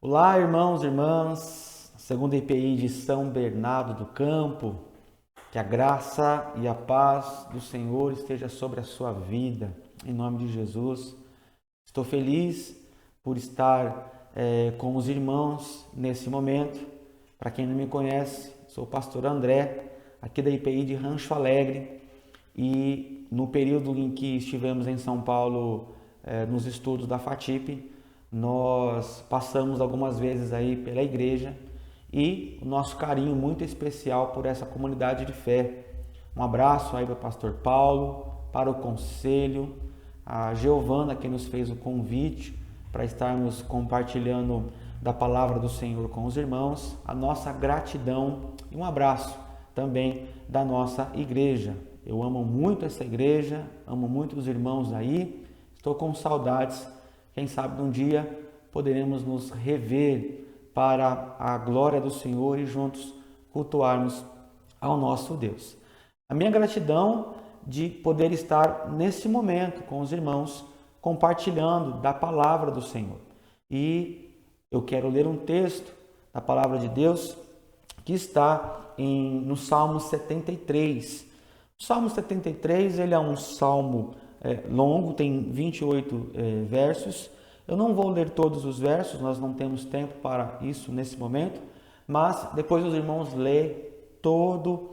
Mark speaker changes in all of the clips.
Speaker 1: Olá, irmãos e irmãs, segunda IPI de São Bernardo do Campo, que a graça e a paz do Senhor esteja sobre a sua vida, em nome de Jesus. Estou feliz por estar com os irmãos nesse momento. Para quem não me conhece, sou o pastor André, aqui da IPI de Rancho Alegre, e no período em que estivemos em São Paulo, nos estudos da FATIP, nós passamos algumas vezes aí pela igreja e o nosso carinho muito especial por essa comunidade de fé. Um abraço aí para o pastor Paulo, para o conselho, a Giovana que nos fez o convite para estarmos compartilhando da palavra do Senhor com os irmãos, a nossa gratidão e um abraço também da nossa igreja. Eu amo muito essa igreja, amo muito os irmãos aí, estou com saudades. Quem sabe um dia poderemos nos rever para a glória do Senhor e juntos cultuarmos ao nosso Deus. A minha gratidão de poder estar nesse momento com os irmãos compartilhando da palavra do Senhor. E eu quero ler um texto da palavra de Deus que está no Salmo 73. O Salmo 73 ele é um salmo longo, tem 28 versos. Eu não vou ler todos os versos, nós não temos tempo para isso nesse momento, mas depois os irmãos lêem todo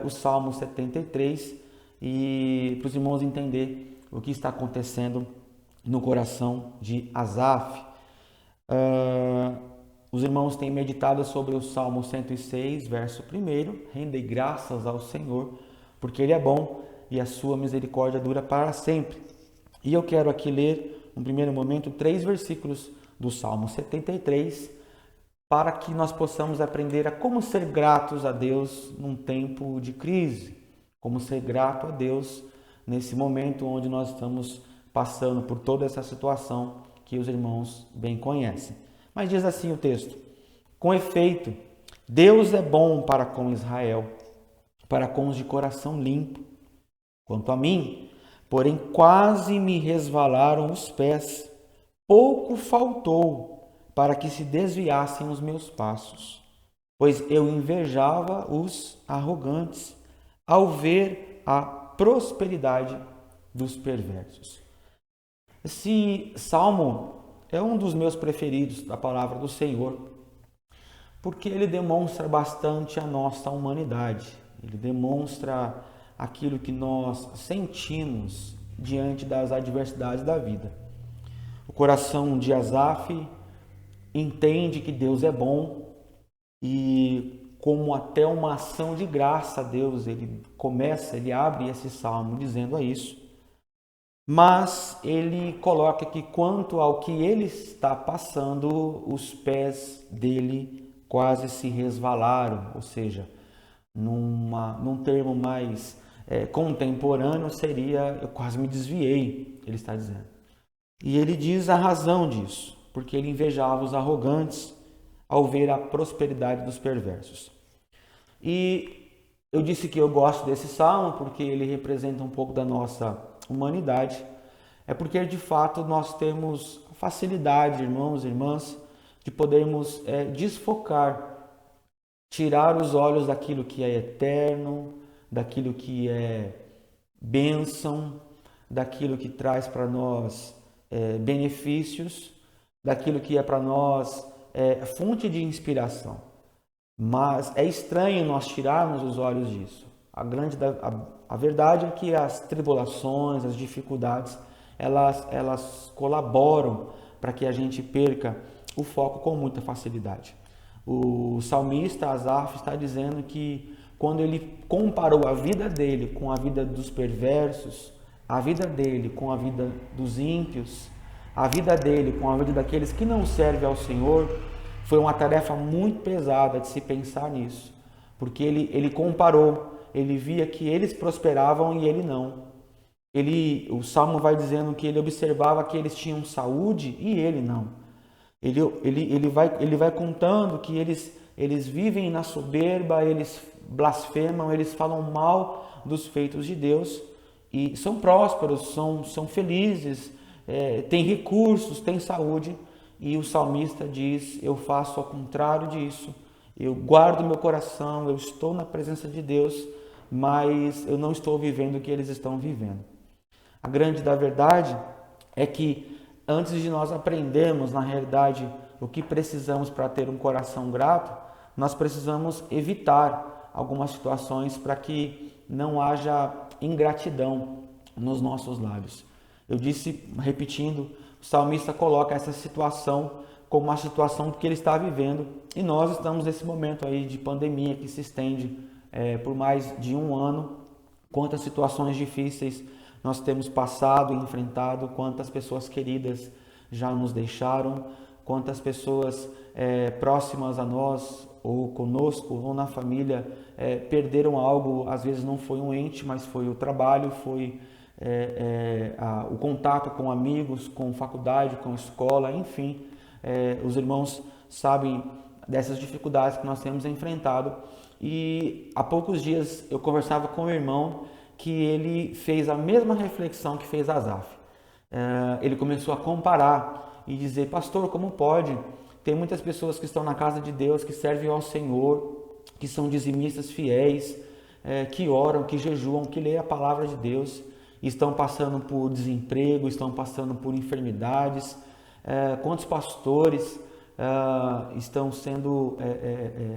Speaker 1: o Salmo 73 e para os irmãos entender o que está acontecendo no coração de Asaf. Os irmãos têm meditado sobre o Salmo 106, verso 1, rendei graças ao Senhor, porque Ele é bom e a sua misericórdia dura para sempre. E eu quero aqui ler, no primeiro momento, 3 versículos do Salmo 73, para que nós possamos aprender a como ser gratos a Deus num tempo de crise, como ser grato a Deus nesse momento onde nós estamos passando por toda essa situação que os irmãos bem conhecem. Mas diz assim o texto: com efeito, Deus é bom para com Israel, para com os de coração limpo. Quanto a mim, porém quase me resvalaram os pés, pouco faltou para que se desviassem os meus passos, pois eu invejava os arrogantes ao ver a prosperidade dos perversos. Esse salmo é um dos meus preferidos da palavra do Senhor, porque ele demonstra bastante a nossa humanidade, ele demonstra aquilo que nós sentimos diante das adversidades da vida. O coração de Asaf entende que Deus é bom e como até uma ação de graça a Deus, ele abre esse salmo dizendo a isso. Mas ele coloca que quanto ao que ele está passando, os pés dele quase se resvalaram, ou seja, num termo mais contemporâneo seria eu quase me desviei, ele está dizendo. E ele diz a razão disso, porque ele invejava os arrogantes ao ver a prosperidade dos perversos. E eu disse que eu gosto desse salmo porque ele representa um pouco da nossa humanidade. É porque de fato nós temos facilidade, irmãos e irmãs, de podermos desfocar, tirar os olhos daquilo que é eterno, daquilo que é bênção, daquilo que traz para nós benefícios, daquilo que é para nós fonte de inspiração. Mas é estranho nós tirarmos os olhos disso. A verdade é que as tribulações, as dificuldades, elas colaboram para que a gente perca o foco com muita facilidade. O salmista Asaf está dizendo que quando ele comparou a vida dele com a vida dos perversos, a vida dele com a vida dos ímpios, a vida dele com a vida daqueles que não servem ao Senhor, foi uma tarefa muito pesada de se pensar nisso, porque ele comparou, ele via que eles prosperavam e ele não. O Salmo vai dizendo que ele observava que eles tinham saúde e ele não. Ele vai contando que eles vivem na soberba, eles blasfemam, eles falam mal dos feitos de Deus e são prósperos, são felizes, têm recursos, têm saúde E o salmista diz: eu faço ao contrário disso, eu guardo meu coração, eu estou na presença de Deus, mas eu não estou vivendo o que eles estão vivendo. A grande da verdade é que antes de nós aprendermos, na realidade, o que precisamos para ter um coração grato, nós precisamos evitar algumas situações para que não haja ingratidão nos nossos lábios. Eu disse, repetindo, o salmista coloca essa situação como uma situação que ele está vivendo, e nós estamos nesse momento aí de pandemia que se estende por mais de um ano. Quantas situações difíceis nós temos passado e enfrentado, quantas pessoas queridas já nos deixaram, quantas pessoas próximas a nós, ou conosco, ou na família, perderam algo. Às vezes não foi um ente, mas foi o trabalho, foi o contato com amigos, com faculdade, com escola, enfim. Os irmãos sabem dessas dificuldades que nós temos enfrentado. E há poucos dias eu conversava com um irmão que ele fez a mesma reflexão que fez Asaf. Ele começou a comparar e dizer: pastor, como pode? Tem muitas pessoas que estão na casa de Deus, que servem ao Senhor, que são dizimistas fiéis, que oram, que jejuam, que leem a palavra de Deus, e estão passando por desemprego, estão passando por enfermidades. Quantos pastores estão sendo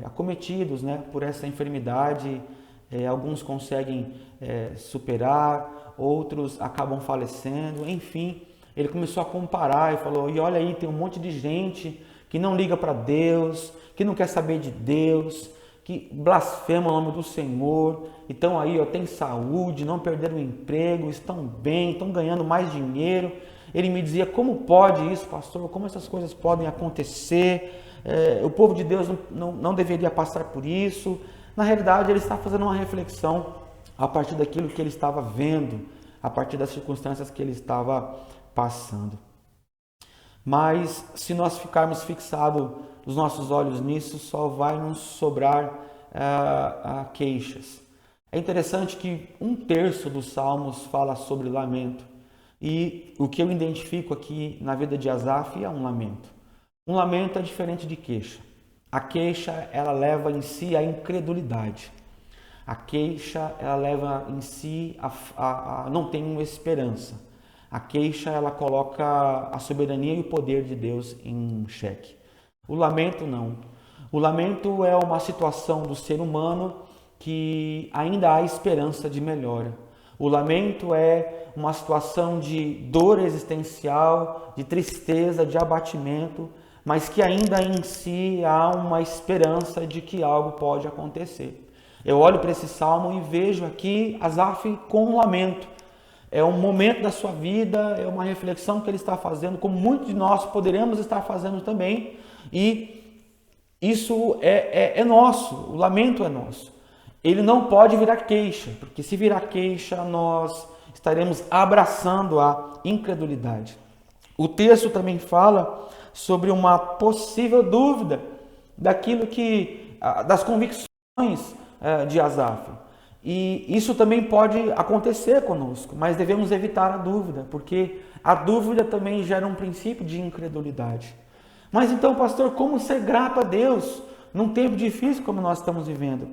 Speaker 1: acometidos, né, por essa enfermidade? Alguns conseguem superar, outros acabam falecendo, enfim. Ele começou a comparar e falou: e olha aí, tem um monte de gente que não liga para Deus, que não quer saber de Deus, que blasfema o nome do Senhor, então aí tem saúde, não perderam o emprego, estão bem, estão ganhando mais dinheiro. Ele me dizia: como pode isso, pastor? Como essas coisas podem acontecer? O povo de Deus não deveria passar por isso. Na realidade, ele está fazendo uma reflexão a partir daquilo que ele estava vendo, a partir das circunstâncias que ele estava passando. Mas se nós ficarmos fixados os nossos olhos nisso, só vai nos sobrar queixas. É interessante que 1/3 dos Salmos fala sobre lamento. E o que eu identifico aqui na vida de Asaf é um lamento. Um lamento é diferente de queixa. A queixa, ela leva em si a incredulidade. A queixa, ela leva em si a não ter uma esperança. A queixa, ela coloca a soberania e o poder de Deus em xeque. O lamento não. O lamento é uma situação do ser humano que ainda há esperança de melhora. O lamento é uma situação de dor existencial, de tristeza, de abatimento, mas que ainda em si há uma esperança de que algo pode acontecer. Eu olho para esse salmo e vejo aqui Asaf com um lamento. É um momento da sua vida, é uma reflexão que ele está fazendo, como muitos de nós poderemos estar fazendo também, e isso é nosso, o lamento é nosso. Ele não pode virar queixa, porque se virar queixa, nós estaremos abraçando a incredulidade. O texto também fala sobre uma possível dúvida das convicções de Asaf. E isso também pode acontecer conosco, mas devemos evitar a dúvida, porque a dúvida também gera um princípio de incredulidade. Mas então, pastor, como ser grato a Deus num tempo difícil como nós estamos vivendo?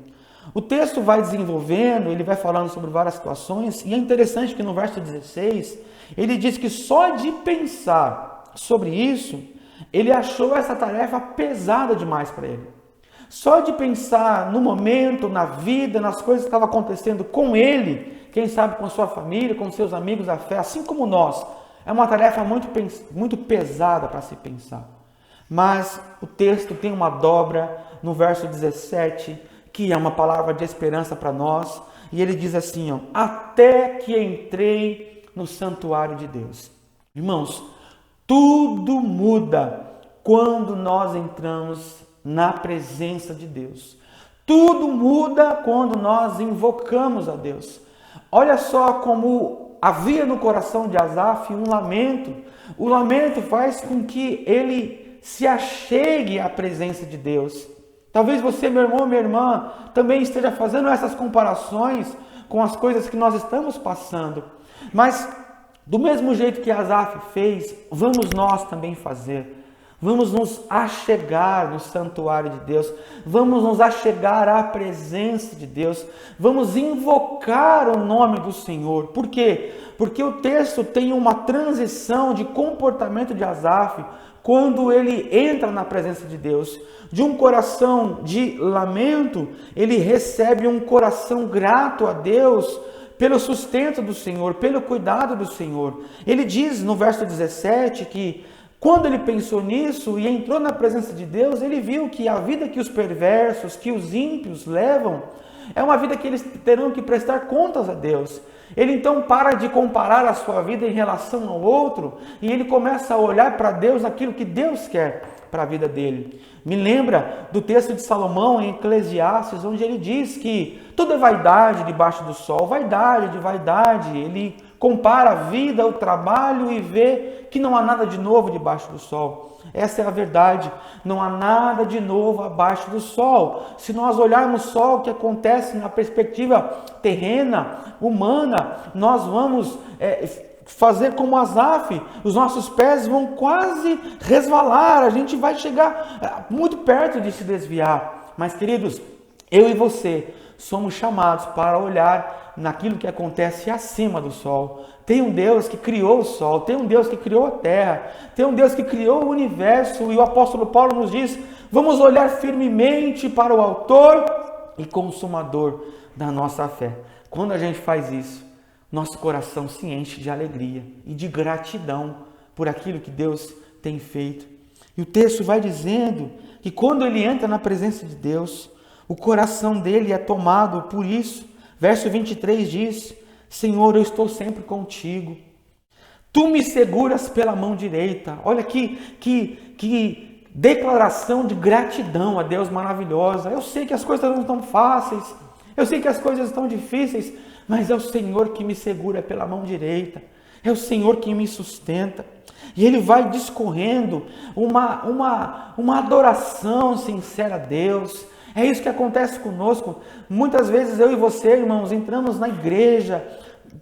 Speaker 1: O texto vai desenvolvendo, ele vai falando sobre várias situações, e é interessante que no verso 16, ele diz que só de pensar sobre isso, ele achou essa tarefa pesada demais para ele. Só de pensar no momento, na vida, nas coisas que estavam acontecendo com ele, quem sabe com sua família, com seus amigos da fé, assim como nós, é uma tarefa muito pesada para se pensar. Mas o texto tem uma dobra no verso 17, que é uma palavra de esperança para nós, e ele diz assim, até que entrei no santuário de Deus. Irmãos, tudo muda quando nós entramos na presença de Deus. Tudo muda quando nós invocamos a Deus. Olha só como havia no coração de Asaf um lamento. O lamento faz com que ele se achegue à presença de Deus. Talvez você, meu irmão, minha irmã, também esteja fazendo essas comparações com as coisas que nós estamos passando. Mas, do mesmo jeito que Asaf fez, vamos nós também fazer. Vamos nos achegar no santuário de Deus. Vamos nos achegar à presença de Deus. Vamos invocar o nome do Senhor. Por quê? Porque o texto tem uma transição de comportamento de Asaf quando ele entra na presença de Deus. De um coração de lamento, ele recebe um coração grato a Deus pelo sustento do Senhor, pelo cuidado do Senhor. Ele diz no verso 17 que quando ele pensou nisso e entrou na presença de Deus, ele viu que a vida que os perversos, que os ímpios levam, é uma vida que eles terão que prestar contas a Deus. Ele então para de comparar a sua vida em relação ao outro e ele começa a olhar para Deus aquilo que Deus quer para a vida dele. Me lembra do texto de Salomão em Eclesiastes, onde ele diz que tudo é vaidade debaixo do sol, vaidade de vaidade. Ele compara a vida, o trabalho e vê que não há nada de novo debaixo do sol. Essa é a verdade, não há nada de novo abaixo do sol. Se nós olharmos só o que acontece na perspectiva terrena, humana, nós vamos fazer como Asaf, os nossos pés vão quase resvalar, a gente vai chegar muito perto de se desviar. Mas, queridos, eu e você somos chamados para olhar naquilo que acontece acima do sol. Tem um Deus que criou o sol, tem um Deus que criou a terra, tem um Deus que criou o universo, e o apóstolo Paulo nos diz: vamos olhar firmemente para o autor e consumador da nossa fé. Quando a gente faz isso, nosso coração se enche de alegria e de gratidão por aquilo que Deus tem feito. E o texto vai dizendo que quando ele entra na presença de Deus, o coração dele é tomado por isso. Verso 23 diz: Senhor, eu estou sempre contigo. Tu me seguras pela mão direita. Olha que declaração de gratidão a Deus maravilhosa. Eu sei que as coisas não estão fáceis. Eu sei que as coisas estão difíceis. Mas é o Senhor que me segura pela mão direita. É o Senhor que me sustenta. E ele vai discorrendo uma adoração sincera a Deus. É isso que acontece conosco. Muitas vezes eu e você, irmãos, entramos na igreja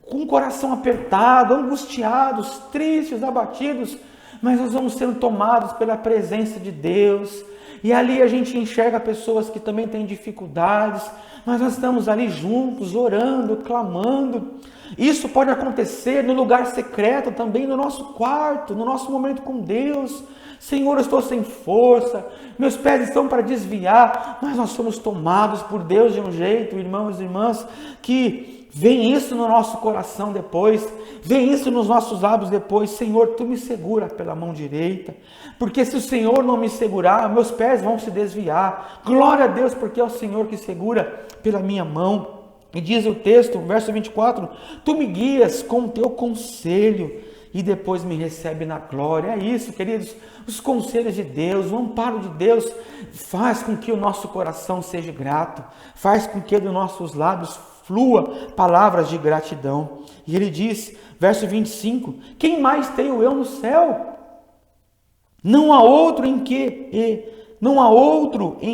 Speaker 1: com o coração apertado, angustiados, tristes, abatidos, mas nós vamos sendo tomados pela presença de Deus. E ali a gente enxerga pessoas que também têm dificuldades, mas nós estamos ali juntos, orando, clamando. Isso pode acontecer no lugar secreto também, no nosso quarto, no nosso momento com Deus. Senhor, eu estou sem força, meus pés estão para desviar, mas nós somos tomados por Deus de um jeito, irmãos e irmãs, que vem isso no nosso coração depois, vem isso nos nossos lábios depois: Senhor, Tu me segura pela mão direita, porque se o Senhor não me segurar, meus pés vão se desviar. Glória a Deus, porque é o Senhor que segura pela minha mão. E diz o texto, verso 24, Tu me guias com o Teu conselho e depois me recebe na glória. É isso, queridos, os conselhos de Deus, o amparo de Deus faz com que o nosso coração seja grato, faz com que dos nossos lábios flua palavras de gratidão. E ele diz, verso 25, quem mais tenho eu no céu? Não há outro em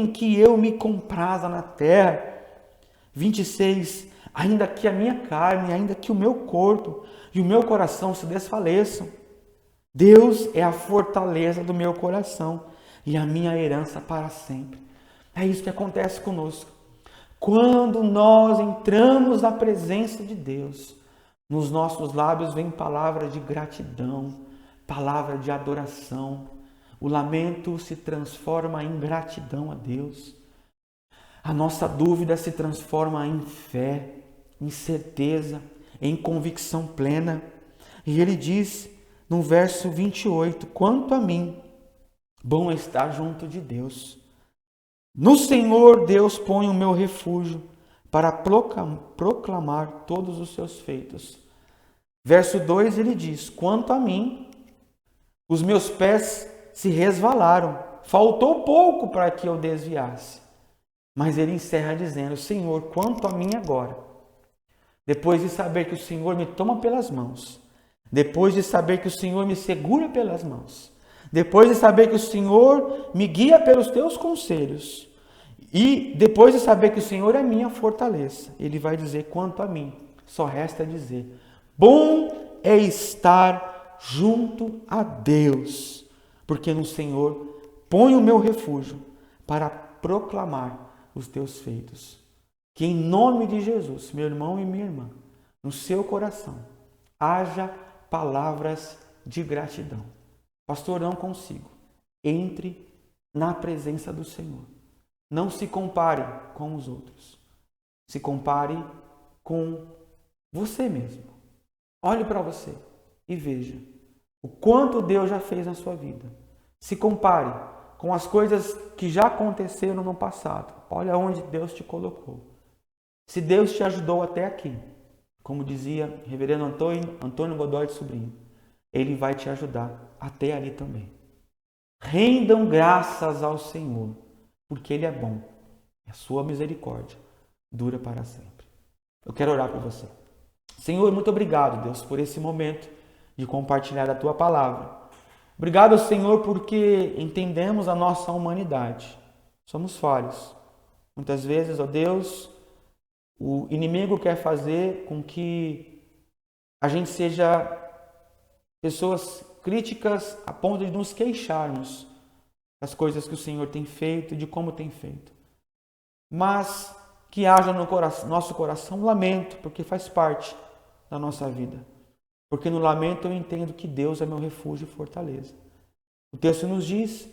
Speaker 1: que eu me compraza na terra. 26, ainda que a minha carne, ainda que o meu corpo e o meu coração se desfaleçam, Deus é a fortaleza do meu coração e a minha herança para sempre. É isso que acontece conosco. Quando nós entramos na presença de Deus, nos nossos lábios vem palavra de gratidão, palavra de adoração. O lamento se transforma em gratidão a Deus. A nossa dúvida se transforma em fé, em certeza, em convicção plena. E ele diz no verso 28, quanto a mim, bom é estar junto de Deus. No Senhor Deus põe o meu refúgio para proclamar todos os seus feitos. Verso 2 ele diz, quanto a mim, os meus pés se resvalaram, faltou pouco para que eu desviasse. Mas ele encerra dizendo, Senhor, quanto a mim agora, depois de saber que o Senhor me toma pelas mãos, depois de saber que o Senhor me segura pelas mãos, depois de saber que o Senhor me guia pelos teus conselhos, e depois de saber que o Senhor é minha fortaleza, ele vai dizer, quanto a mim, só resta dizer, bom é estar junto a Deus. porque no Senhor ponho o meu refúgio para proclamar os teus feitos. Que em nome de Jesus, meu irmão e minha irmã, no seu coração haja palavras de gratidão. Pastor, não consigo. Entre na presença do Senhor. Não se compare com os outros. Se compare com você mesmo. Olhe para você e veja o quanto Deus já fez na sua vida. Se compare com as coisas que já aconteceram no passado. Olha onde Deus te colocou. Se Deus te ajudou até aqui, como dizia o reverendo Antônio Godoy de Sobrinho, Ele vai te ajudar até ali também. Rendam graças ao Senhor, porque Ele é bom. E a sua misericórdia dura para sempre. Eu quero orar por você. Senhor, muito obrigado, Deus, por esse momento de compartilhar a Tua palavra. Obrigado, Senhor, porque entendemos a nossa humanidade. Somos falhos. Muitas vezes, ó Deus, o inimigo quer fazer com que a gente seja pessoas críticas a ponto de nos queixarmos das coisas que o Senhor tem feito e de como tem feito. Mas que haja no nosso coração lamento, porque faz parte da nossa vida. Porque no lamento eu entendo que Deus é meu refúgio e fortaleza. O texto nos diz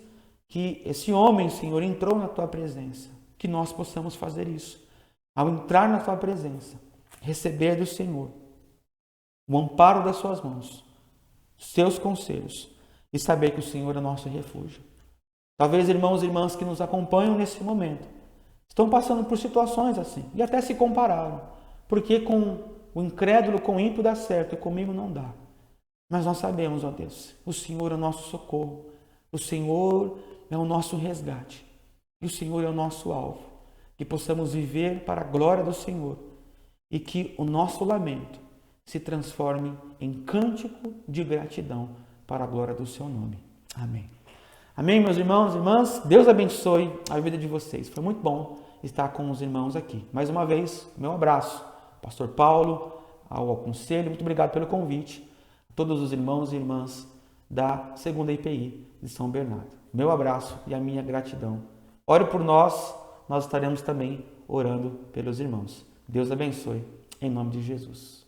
Speaker 1: que esse homem, Senhor, entrou na Tua presença. Que nós possamos fazer isso. Ao entrar na Tua presença, receber do Senhor o amparo das Suas mãos, Seus conselhos e saber que o Senhor é nosso refúgio. Talvez irmãos e irmãs que nos acompanham nesse momento estão passando por situações assim e até se compararam, porque com o incrédulo, com o ímpio dá certo e comigo não dá. Mas nós sabemos, ó Deus, o Senhor é o nosso socorro, o Senhor é o nosso resgate e o Senhor é o nosso alvo. Que possamos viver para a glória do Senhor e que o nosso lamento se transforme em cântico de gratidão para a glória do Seu nome. Amém. Amém, meus irmãos e irmãs. Deus abençoe a vida de vocês. Foi muito bom estar com os irmãos aqui. Mais uma vez, meu abraço. Pastor Paulo, ao conselho, muito obrigado pelo convite. A todos os irmãos e irmãs da segunda IPI de São Bernardo. Meu abraço e a minha gratidão. Ore por nós, nós estaremos também orando pelos irmãos. Deus abençoe, em nome de Jesus.